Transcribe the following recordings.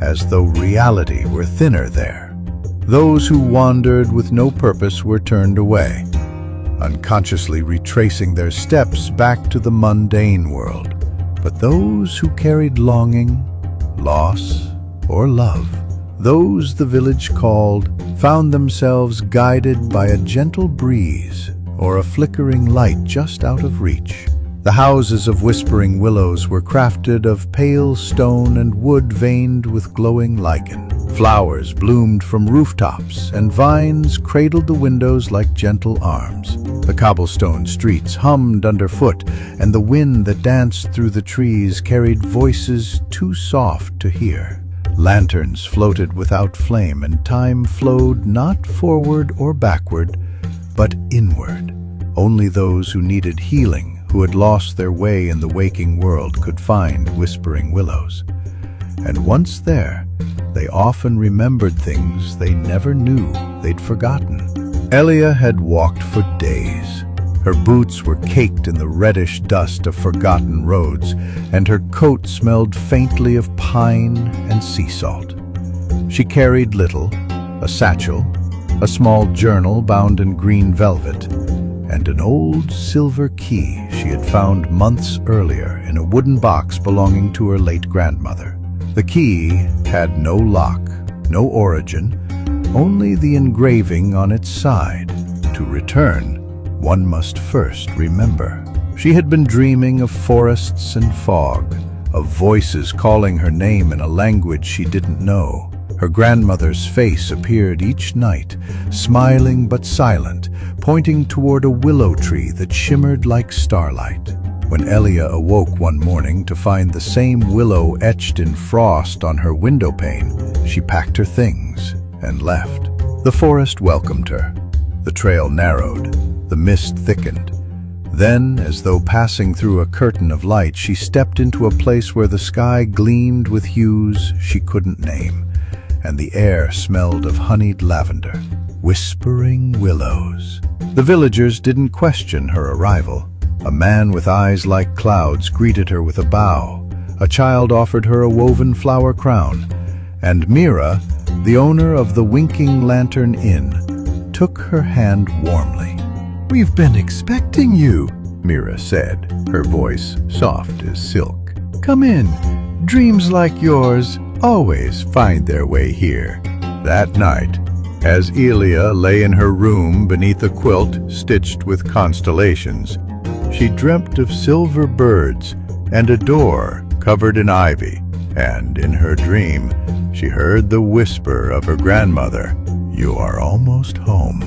as though reality were thinner there. Those who wandered with no purpose were turned away, unconsciously retracing their steps back to the mundane world. But those who carried longing, loss, or love, those the village called, found themselves guided by a gentle breeze or a flickering light just out of reach. The houses of Whispering Willows were crafted of pale stone and wood veined with glowing lichen. Flowers bloomed from rooftops, and vines cradled the windows like gentle arms. The cobblestone streets hummed underfoot, and the wind that danced through the trees carried voices too soft to hear. Lanterns floated without flame, and time flowed not forward or backward, but inward. Only those who needed healing, who had lost their way in the waking world, could find Whispering Willows. And once there, they often remembered things they never knew they'd forgotten. Elia had walked for days. Her boots were caked in the reddish dust of forgotten roads, and her coat smelled faintly of pine and sea salt. She carried little: a satchel, a small journal bound in green velvet, and an old silver key she had found months earlier in a wooden box belonging to her late grandmother. The key had no lock, no origin, only the engraving on its side. To return, one must first remember. She had been dreaming of forests and fog, of voices calling her name in a language she didn't know. Her grandmother's face appeared each night, smiling but silent, pointing toward a willow tree that shimmered like starlight. When Elia awoke one morning to find the same willow etched in frost on her windowpane, she packed her things and left. The forest welcomed her. The trail narrowed, the mist thickened. Then, as though passing through a curtain of light, she stepped into a place where the sky gleamed with hues she couldn't name, and the air smelled of honeyed lavender. Whispering Willows. The villagers didn't question her arrival. A man with eyes like clouds greeted her with a bow. A child offered her a woven flower crown, and Mira, the owner of the Winking Lantern Inn, took her hand warmly. "We've been expecting you," Mira said, her voice soft as silk. "Come in. Dreams like yours always find their way here." That night, as Elia lay in her room beneath a quilt stitched with constellations, she dreamt of silver birds and a door covered in ivy, and in her dream, she heard the whisper of her grandmother, "You are almost home."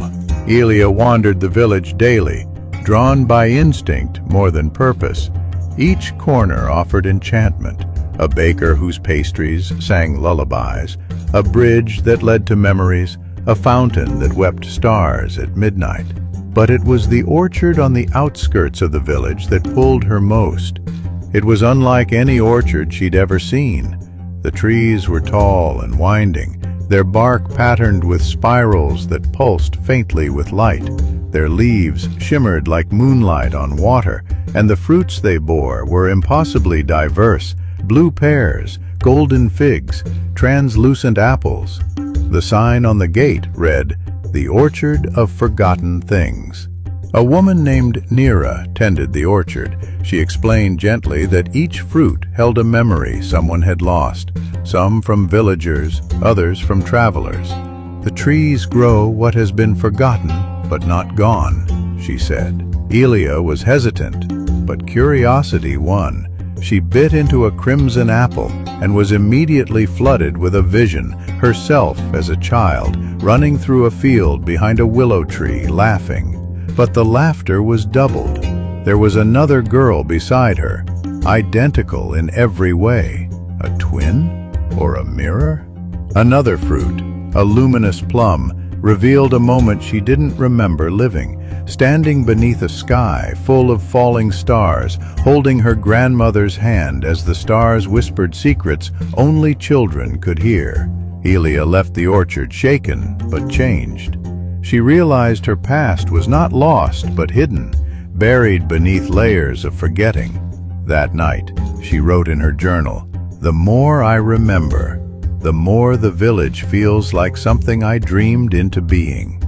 Elia wandered the village daily, drawn by instinct more than purpose. Each corner offered enchantment: a baker whose pastries sang lullabies, a bridge that led to memories, a fountain that wept stars at midnight. But it was the orchard on the outskirts of the village that pulled her most. It was unlike any orchard she'd ever seen. The trees were tall and winding, their bark patterned with spirals that pulsed faintly with light. Their leaves shimmered like moonlight on water, and the fruits they bore were impossibly diverse: blue pears, golden figs, translucent apples. The sign on the gate read, "The Orchard of Forgotten Things." A woman named Nira tended the orchard. She explained gently that each fruit held a memory someone had lost, some from villagers, others from travelers. "The trees grow what has been forgotten, but not gone," she said. Elia was hesitant, but curiosity won. She bit into a crimson apple and was immediately flooded with a vision, herself as a child, running through a field behind a willow tree, laughing. But the laughter was doubled. There was another girl beside her, identical in every way. A twin? Or a mirror? Another fruit, a luminous plum, revealed a moment she didn't remember living. Standing beneath a sky full of falling stars, holding her grandmother's hand as the stars whispered secrets only children could hear. Elia left the orchard shaken, but changed. She realized her past was not lost, but hidden, buried beneath layers of forgetting. That night, she wrote in her journal, "The more I remember, the more the village feels like something I dreamed into being,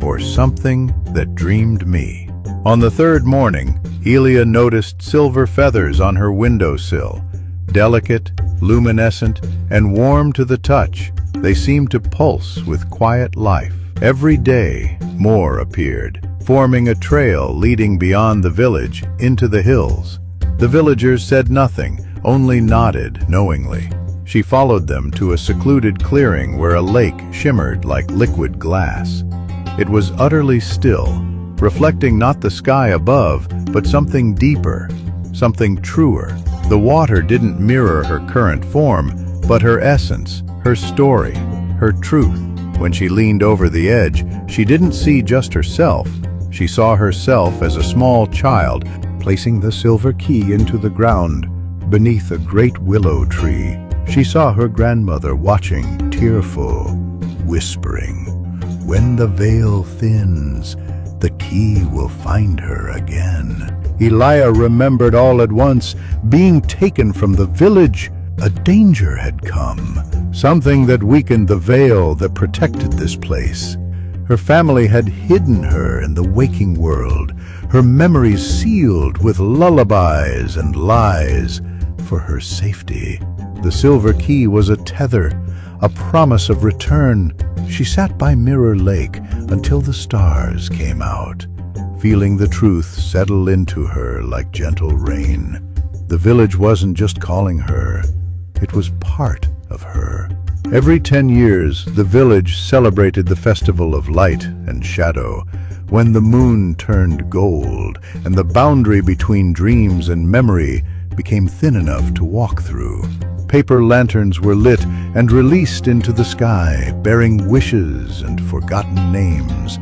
or something that dreamed me. On the third morning, Elia noticed silver feathers on her windowsill, delicate, luminescent, and warm to the touch. They seemed to pulse with quiet life. Every day, more appeared, forming a trail leading beyond the village into the hills. The villagers said nothing, only nodded knowingly. She followed them to a secluded clearing where a lake shimmered like liquid glass. It was utterly still, reflecting not the sky above, but something deeper, something truer. The water didn't mirror her current form, but her essence, her story, her truth. When she leaned over the edge, she didn't see just herself. She saw herself as a small child, placing the silver key into the ground beneath a great willow tree. She saw her grandmother watching, tearful, whispering, "When the veil thins, the key will find her again." Elia remembered all at once, being taken from the village. A danger had come, something that weakened the veil that protected this place. Her family had hidden her in the waking world, her memories sealed with lullabies and lies for her safety. The silver key was a tether, a promise of return. She sat by Mirror Lake until the stars came out, feeling the truth settle into her like gentle rain. The village wasn't just calling her, it was part of her. Every 10 years, the village celebrated the festival of light and shadow, when the moon turned gold and the boundary between dreams and memory became thin enough to walk through. Paper lanterns were lit and released into the sky, bearing wishes and forgotten names.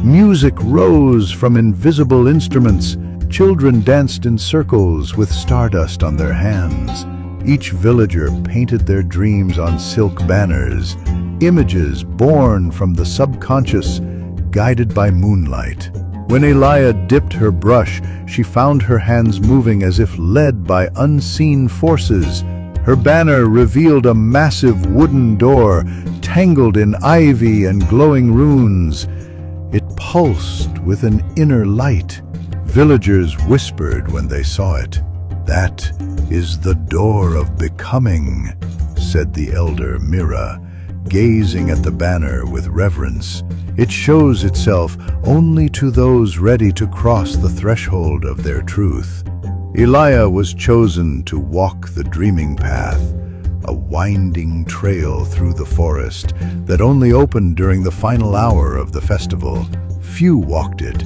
Music rose from invisible instruments. Children danced in circles with stardust on their hands. Each villager painted their dreams on silk banners, images born from the subconscious, guided by moonlight. When Elia dipped her brush, she found her hands moving as if led by unseen forces. Her banner revealed a massive wooden door, tangled in ivy and glowing runes. It pulsed with an inner light. Villagers whispered when they saw it. "That is the door of becoming," said the elder Mira, gazing at the banner with reverence. "It shows itself only to those ready to cross the threshold of their truth." Elia was chosen to walk the dreaming path, a winding trail through the forest that only opened during the final hour of the festival. Few walked it.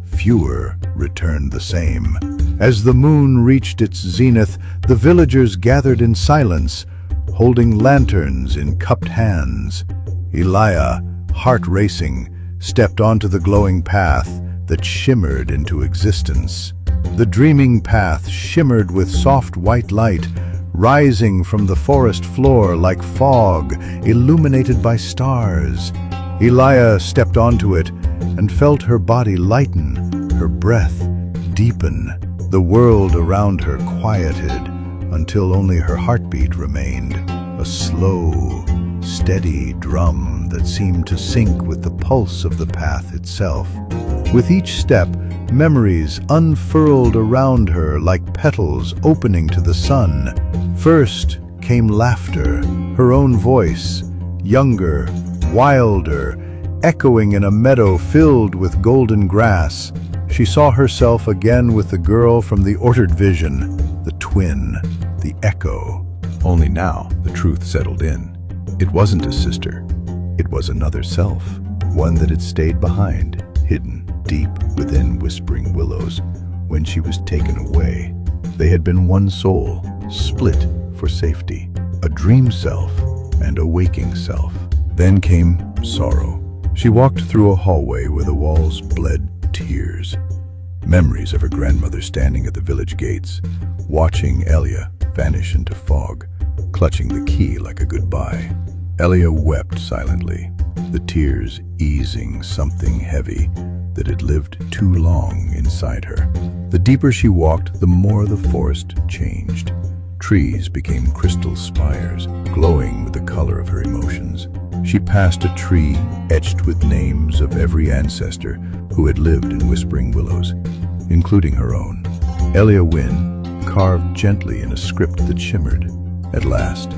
Fewer returned the same. As the moon reached its zenith, the villagers gathered in silence, holding lanterns in cupped hands. Elia, heart racing, stepped onto the glowing path that shimmered into existence. The dreaming path shimmered with soft white light, rising from the forest floor like fog, illuminated by stars. Elia stepped onto it and felt her body lighten, her breath deepen. The world around her quieted until only her heartbeat remained, a slow, steady drum that seemed to sync with the pulse of the path itself. With each step, memories unfurled around her like petals opening to the sun. First came laughter, her own voice, younger, wilder, echoing in a meadow filled with golden grass. She saw herself again with the girl from the ordered vision, the twin, the echo. Only now the truth settled in. It wasn't a sister. It was another self, one that had stayed behind, hidden deep within whispering willows. When she was taken away, they had been one soul, split for safety, a dream self and a waking self. Then came sorrow. She walked through a hallway where the walls bled tears. Memories of her grandmother standing at the village gates, watching Elia vanish into fog, clutching the key like a goodbye. Elia wept silently, the tears easing something heavy that had lived too long inside her. The deeper she walked, the more the forest changed. Trees became crystal spires, glowing with the color of her emotions. She passed a tree etched with names of every ancestor who had lived in Whispering Willows, including her own. Elia Wynn carved gently in a script that shimmered. At last,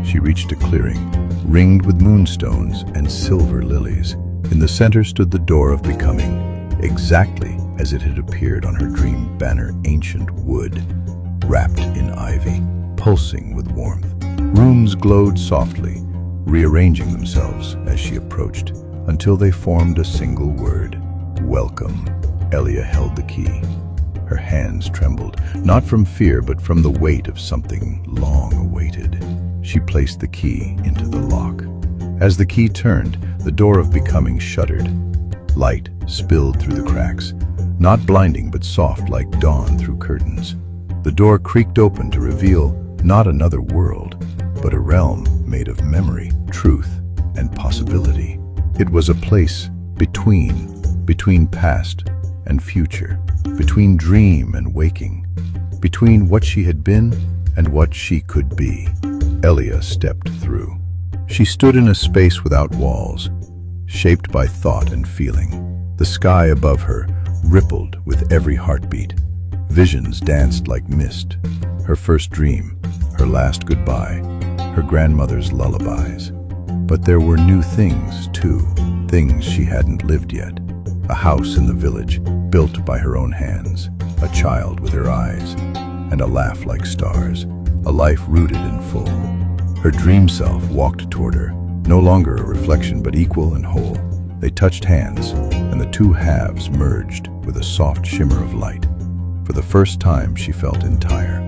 she reached a clearing, ringed with moonstones and silver lilies. In the center stood the door of becoming, exactly as it had appeared on her dream banner, ancient wood, wrapped in ivy, pulsing with warmth. Rooms glowed softly, rearranging themselves as she approached, until they formed a single word: welcome. Elia held the key. Her hands trembled, not from fear, but from the weight of something long awaited. She placed the key into the lock. As the key turned, the door of becoming shuddered. Light spilled through the cracks, not blinding but soft like dawn through curtains. The door creaked open to reveal not another world, but a realm made of memory, truth, and possibility. It was a place between past and future, between dream and waking, between what she had been and what she could be. Elia stepped through. She stood in a space without walls, shaped by thought and feeling. The sky above her rippled with every heartbeat. Visions danced like mist. Her first dream, her last goodbye, her grandmother's lullabies. But there were new things, too, things she hadn't lived yet. A house in the village, built by her own hands, a child with her eyes, and a laugh like stars, a life rooted in full. Her dream self walked toward her, no longer a reflection but equal and whole. They touched hands, and the two halves merged with a soft shimmer of light. For the first time she felt entire.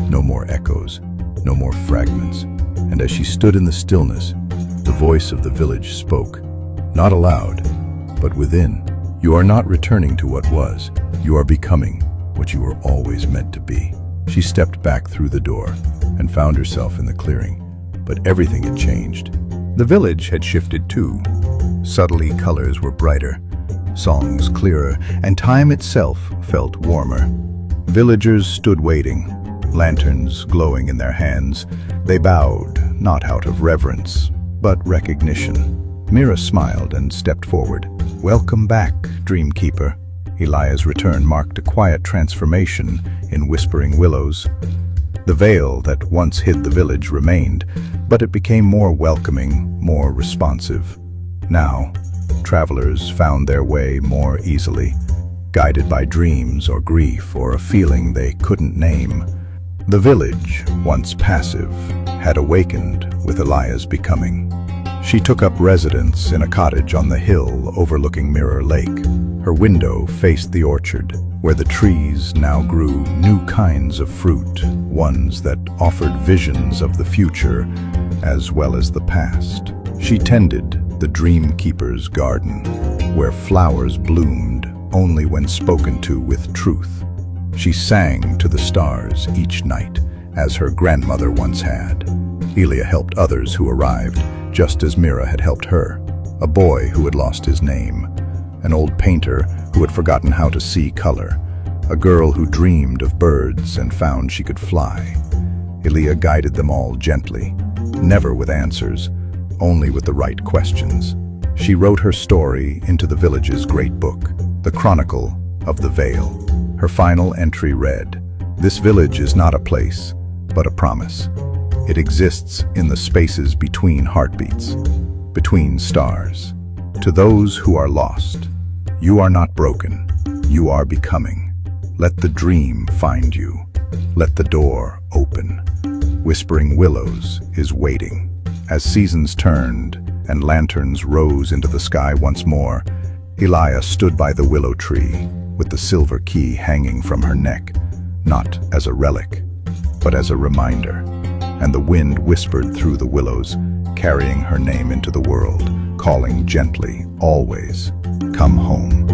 No more echoes, no more fragments. And as she stood in the stillness, the voice of the village spoke, not aloud, but within. You are not returning to what was. You are becoming what you were always meant to be. She stepped back through the door and found herself in the clearing, but everything had changed. The village had shifted too. Subtly, colors were brighter, songs clearer, and time itself felt warmer. Villagers stood waiting, lanterns glowing in their hands. They bowed, not out of reverence, but recognition. Mira smiled and stepped forward. Welcome back, Dreamkeeper. Elia's return marked a quiet transformation in Whispering Willows. The veil that once hid the village remained, but it became more welcoming, more responsive. Now, travelers found their way more easily, guided by dreams or grief or a feeling they couldn't name. The village, once passive, had awakened with Elia's becoming. She took up residence in a cottage on the hill overlooking Mirror Lake. Her window faced the orchard, where the trees now grew new kinds of fruit, ones that offered visions of the future as well as the past. She tended the Dreamkeeper's garden, where flowers bloomed only when spoken to with truth. She sang to the stars each night, as her grandmother once had. Elia helped others who arrived, just as Mira had helped her. A boy who had lost his name, an old painter who had forgotten how to see color, a girl who dreamed of birds and found she could fly. Elia guided them all gently, never with answers, only with the right questions. She wrote her story into the village's great book, The Chronicle of the Veil. Her final entry read, "This village is not a place, but a promise. It exists in the spaces between heartbeats, between stars. To those who are lost, you are not broken, you are becoming. Let the dream find you. Let the door open. Whispering Willows is waiting." As seasons turned and lanterns rose into the sky once more, Elia stood by the willow tree with the silver key hanging from her neck, not as a relic, but as a reminder. And the wind whispered through the willows, carrying her name into the world, calling gently, always, "Come home."